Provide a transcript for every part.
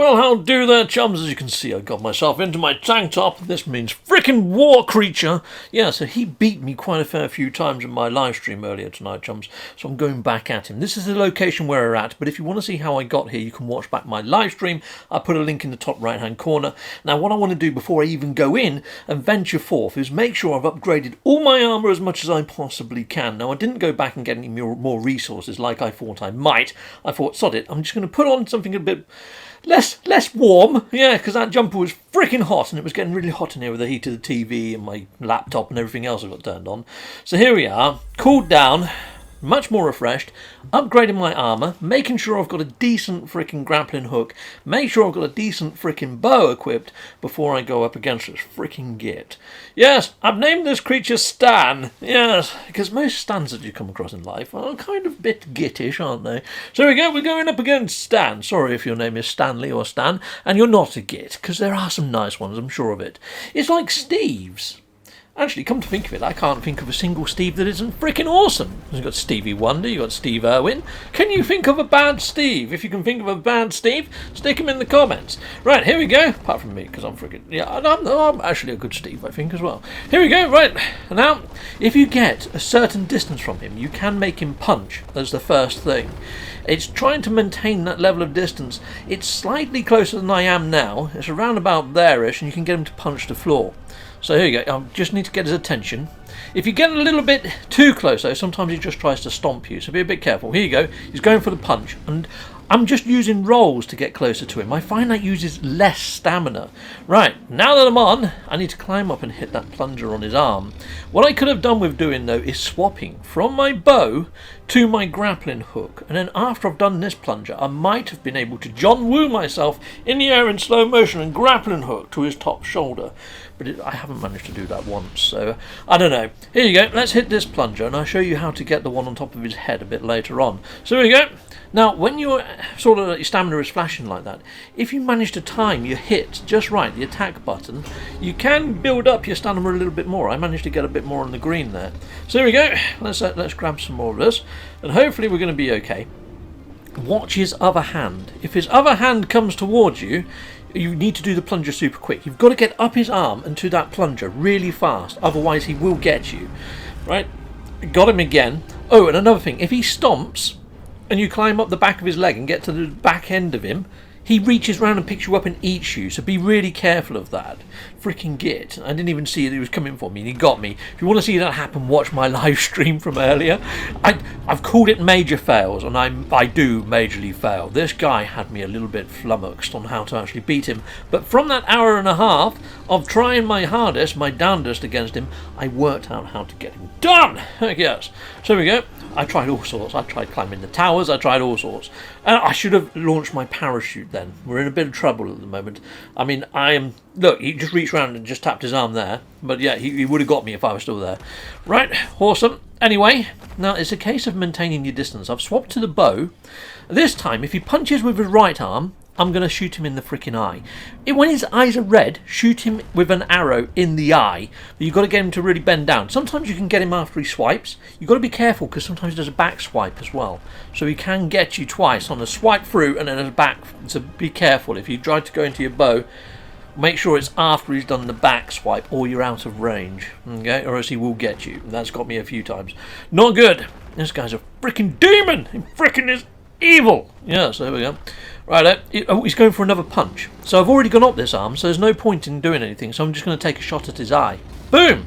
Well, how do there, chums? As you can see, I got myself into my tank top. This means frickin' war creature. Yeah, so he beat me quite a fair few times in my live stream earlier tonight, chums. So I'm going back at him. This is the location where we're at, but if you want to see how I got here, you can watch back my live stream. I put a link in the top right-hand corner. Now, what I want to do before I even go in and venture forth is make sure I've upgraded all my armour as much as I possibly can. Now, I didn't go back and get any more resources like I thought I might. I thought, sod it, I'm just going to put on something a bit less warm, yeah, because that jumper was freaking hot and it was getting really hot in here with the heat of the TV and my laptop and everything else I got turned on. So here we are, cooled down, much more refreshed, upgrading my armour, making sure I've got a decent freaking grappling hook, make sure I've got a decent freaking bow equipped before I go up against this freaking git. Yes, I've named this creature Stan, yes, because most Stans that you come across in life are kind of a bit gittish, aren't they? So here we go, we're going up against Stan. Sorry if your name is Stanley or Stan, and you're not a git, because there are some nice ones, I'm sure of it. It's like Steve's. Actually, come to think of it, I can't think of a single Steve that isn't freaking awesome. You've got Stevie Wonder, you've got Steve Irwin. Can you think of a bad Steve? If you can think of a bad Steve, stick him in the comments. Right, here we go. Apart from me, because I'm freaking... Yeah, I'm actually a good Steve, I think, as well. Here we go, right. Now, if you get a certain distance from him, you can make him punch as the first thing. It's trying to maintain that level of distance. It's slightly closer than I am now. It's around about there-ish, and you can get him to punch the floor. So here you go, I just need to get his attention. If you get a little bit too close though, sometimes he just tries to stomp you, so be a bit careful. Here you go, he's going for the punch, and I'm just using rolls to get closer to him. I find that uses less stamina. Right, now that I'm on, I need to climb up and hit that plunger on his arm. What I could have done with doing though is swapping from my bow to my grappling hook, and then after I've done this plunger, I might have been able to John Woo myself in the air in slow motion and grappling hook to his top shoulder. But I haven't managed to do that once, so I don't know. Here you go, let's hit this plunger, and I'll show you how to get the one on top of his head a bit later on. So here we go. Now, when your stamina is flashing like that, if you manage to time your hit just right, the attack button, you can build up your stamina a little bit more. I managed to get a bit more on the green there. So here we go. Let's grab some more of this, and hopefully we're going to be okay. Watch his other hand. If his other hand comes towards you, you need to do the plunger super quick. You've got to get up his arm and to that plunger really fast, otherwise he will get you. Right? Got him again. Oh, and another thing, if he stomps and you climb up the back of his leg and get to the back end of him, he reaches round and picks you up and eats you, so be really careful of that. Freaking git. I didn't even see that he was coming for me and he got me. If you want to see that happen, watch my live stream from earlier. I've called it major fails, and I do majorly fail. This guy had me a little bit flummoxed on how to actually beat him, but from that hour and a half of trying my hardest, my damnedest against him, I worked out how to get him done. Yes. So here we go. I tried all sorts. I tried climbing the towers. I tried all sorts. And I should have launched my parachute then. We're in a bit of trouble at the moment. I mean, look, he just reached around and just tapped his arm there. But yeah, he would have got me if I was still there. Right, awesome. Anyway, now it's a case of maintaining your distance. I've swapped to the bow. This time, if he punches with his right arm, I'm going to shoot him in the freaking eye. When his eyes are red, shoot him with an arrow in the eye. But you've got to get him to really bend down. Sometimes you can get him after he swipes. You've got to be careful because sometimes there's a back swipe as well. So he can get you twice on a swipe through and then a back. So be careful. If you try to go into your bow, make sure it's after he's done the back swipe or you're out of range. Okay? Or else he will get you. That's got me a few times. Not good. This guy's a freaking demon. He freaking is evil. Yeah, so there we go. Right, he's going for another punch. So I've already gone up this arm, so there's no point in doing anything, so I'm just going to take a shot at his eye. Boom!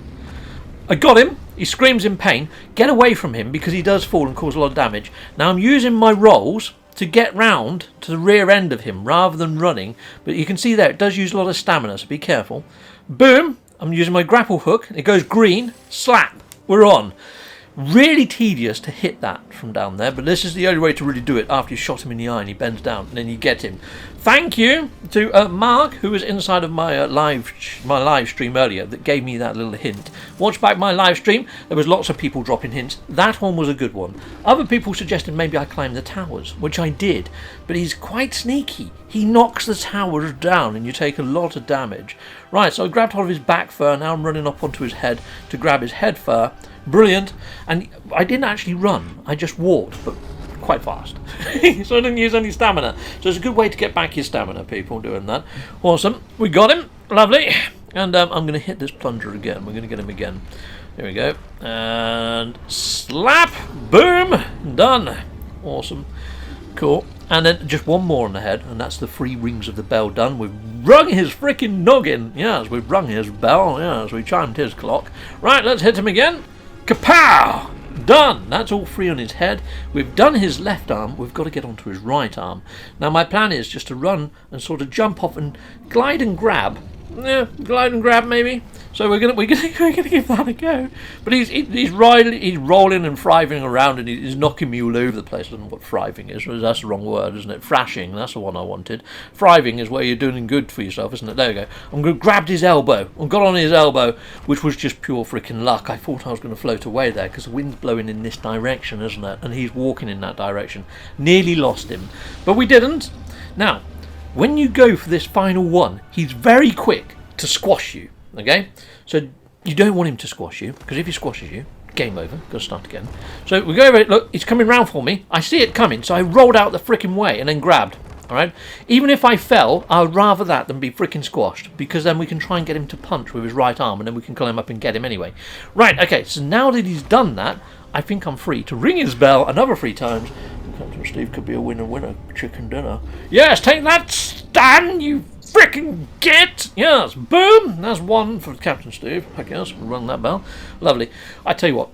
I got him. He screams in pain. Get away from him because he does fall and cause a lot of damage. Now I'm using my rolls to get round to the rear end of him rather than running, but you can see there it does use a lot of stamina, so be careful. Boom! I'm using my grapple hook. It goes green. Slap! We're on. Really tedious to hit that from down there, but this is the only way to really do it after you shot him in the eye and he bends down and then you get him. Thank you to Mark, who was inside of my live stream earlier, that gave me that little hint. Watch back my live stream, there was lots of people dropping hints. That one was a good one. Other people suggested maybe I climb the towers, which I did, but he's quite sneaky. He knocks the towers down and you take a lot of damage. Right, so I grabbed hold of his back fur, now I'm running up onto his head to grab his head fur. Brilliant. And I didn't actually run, I just walked, but quite fast. So I didn't use any stamina. So it's a good way to get back your stamina, people, doing that. Awesome. We got him. Lovely. And I'm going to hit this plunger again. We're going to get him again. There we go. And slap. Boom. Done. Awesome. Cool. And then just one more on the head, and that's the 3 rings of the bell done. We've rung his freaking noggin. Yes, we've rung his bell. Yes, we chimed his clock. Right, let's hit him again. Kapow! Done. That's all 3 on his head. We've done his left arm. We've got to get onto his right arm. Now my plan is just to run and sort of jump off and glide and grab. Yeah, glide and grab maybe. So we're gonna give that a go. But he's rolling and thriving around, and he's knocking me all over the place. I don't know what thriving is. That's the wrong word, isn't it? Thrashing. That's the one I wanted. Thriving is where you're doing good for yourself, isn't it? There we go. I'm gonna grabbed his elbow. I got on his elbow, which was just pure freaking luck. I thought I was going to float away there because the wind's blowing in this direction, isn't it? And he's walking in that direction. Nearly lost him, but we didn't. Now, when you go for this final one, he's very quick to squash you. Okay, so you don't want him to squash you, because if he squashes you, game over. Got to start again. So we go over it. Look, he's coming round for me. I see it coming, so I rolled out the frickin' way and then grabbed. All right. Even if I fell, I would rather that than be frickin' squashed, because then we can try and get him to punch with his right arm, and then we can climb up and get him anyway. Right. Okay. So now that he's done that, I think I'm free to ring his bell another 3 times. Captain Steve could be a winner chicken dinner. Yes, take that, Stan, you frickin' git! Yes, boom! That's 1 for Captain Steve. I guess we'll run that bell. Lovely. I tell you what,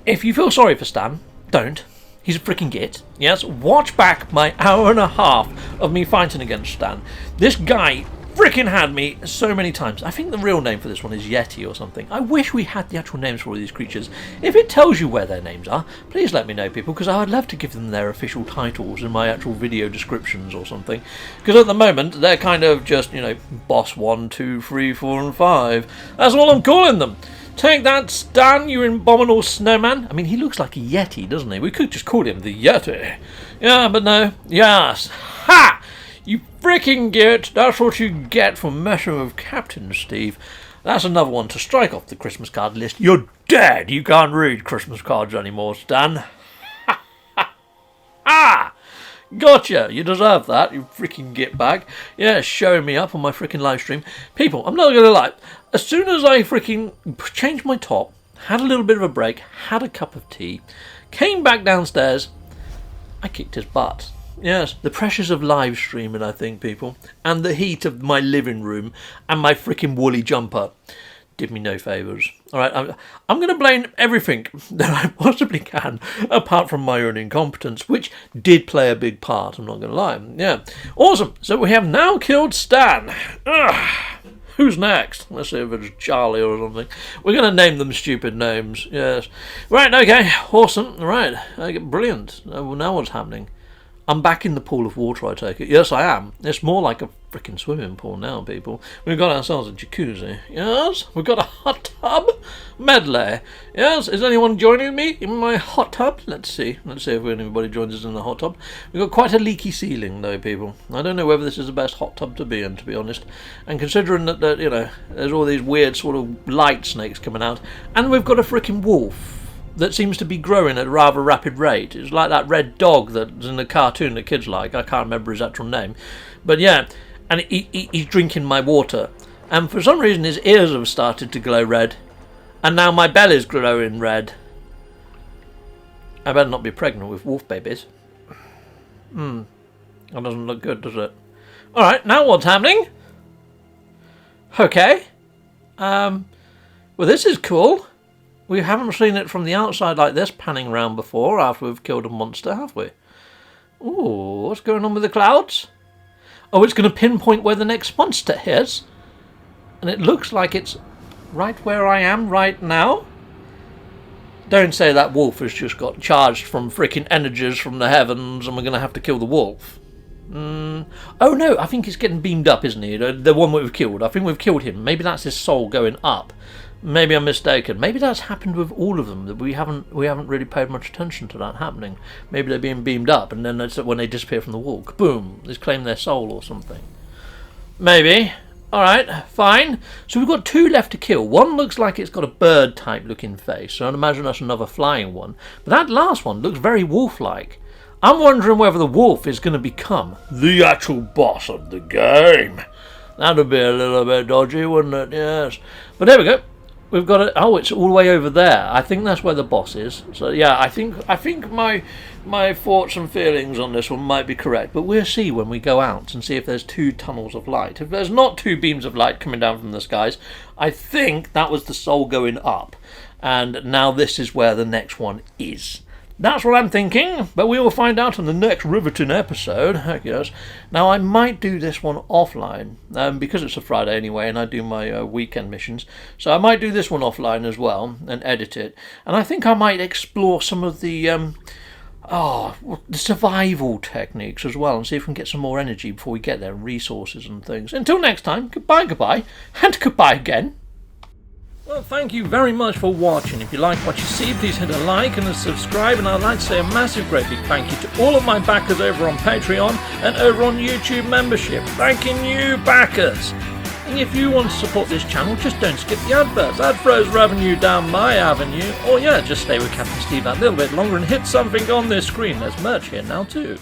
if you feel sorry for Stan, don't. He's a frickin' git. Yes, watch back my hour and a half of me fighting against Stan. This guy frickin' had me so many times. I think the real name for this one is Yeti or something. I wish we had the actual names for all these creatures. If it tells you where their names are, please let me know, people, because I would love to give them their official titles in my actual video descriptions or something. Because at the moment, they're kind of just, you know, boss 1, 2, 3, 4, and 5. That's all I'm calling them. Take that, Stan, you abominable snowman. I mean, he looks like a Yeti, doesn't he? We could just call him the Yeti. Yeah, but no. Yes. Ha! You freaking git! That's what you get for messing with Captain Steve. That's another one to strike off the Christmas card list. You're dead! You can't read Christmas cards anymore, Stan. Ha! Ha! Ha! Gotcha! You deserve that, you freaking git bag. Yeah, showing me up on my freaking live stream. People, I'm not gonna lie. As soon as I freaking changed my top, had a little bit of a break, had a cup of tea, came back downstairs, I kicked his butt. Yes, the pressures of live streaming, I think, people, and the heat of my living room and my freaking woolly jumper did me no favours. All right, I'm going to blame everything that I possibly can, apart from my own incompetence, which did play a big part, I'm not going to lie. Yeah, awesome. So we have now killed Stan. Ugh. Who's next? Let's see if it's Charlie or something. We're going to name them stupid names, yes. Right, okay, awesome. Right, brilliant. Now what's happening? I'm back in the pool of water, I take it. Yes, I am. It's more like a freaking swimming pool now, people. We've got ourselves a jacuzzi. Yes, we've got a hot tub medley. Yes, is anyone joining me in my hot tub? Let's see. Let's see if anybody joins us in the hot tub. We've got quite a leaky ceiling, though, people. I don't know whether this is the best hot tub to be in, to be honest. And considering that you know, there's all these weird sort of light snakes coming out, and we've got a freaking wolf that seems to be growing at a rather rapid rate. It's like that red dog that's in the cartoon that kids like. I can't remember his actual name. But yeah, and he's drinking my water. And for some reason his ears have started to glow red. And now my belly's glowing red. I better not be pregnant with wolf babies. That doesn't look good, does it? Alright, now what's happening? Okay. Well, this is cool. We haven't seen it from the outside like this, panning around before, after we've killed a monster, have we? Ooh, what's going on with the clouds? Oh, it's going to pinpoint where the next monster is. And it looks like it's right where I am right now. Don't say that wolf has just got charged from freaking energies from the heavens and we're going to have to kill the wolf. Oh no, I think he's getting beamed up, isn't he? The one we've killed. I think we've killed him. Maybe that's his soul going up. Maybe I'm mistaken. Maybe that's happened with all of them. That we haven't really paid much attention to that happening. Maybe they're being beamed up, and then that's when they disappear from the wall. Boom! They claim their soul or something. Maybe. All right, fine. So we've got 2 left to kill. One looks like it's got a bird-type looking face, so I'd imagine that's another flying one. But that last one looks very wolf-like. I'm wondering whether the wolf is going to become the actual boss of the game. That'd be a little bit dodgy, wouldn't it? Yes. But there we go. We've got it. Oh, it's all the way over there. I think that's where the boss is. So yeah, I think my thoughts and feelings on this one might be correct. But we'll see when we go out and see if there's 2 tunnels of light. If there's not 2 beams of light coming down from the skies, I think that was the soul going up. And now this is where the next one is. That's what I'm thinking, but we will find out in the next riveting episode. Heck yes. Now, I might do this one offline, because it's a Friday anyway, and I do my weekend missions. So I might do this one offline as well, and edit it. And I think I might explore some of the survival techniques as well, and see if we can get some more energy before we get there, and resources and things. Until next time, goodbye, and goodbye again. Well, thank you very much for watching. If you like what you see, please hit a like and a subscribe, and I'd like to say a massive great big thank you to all of my backers over on Patreon and over on YouTube membership. Thanking you, backers! And if you want to support this channel, just don't skip the adverts. That throws revenue down my avenue. Or yeah, just stay with Captain Steve that little bit longer and hit something on this screen. There's merch here now too.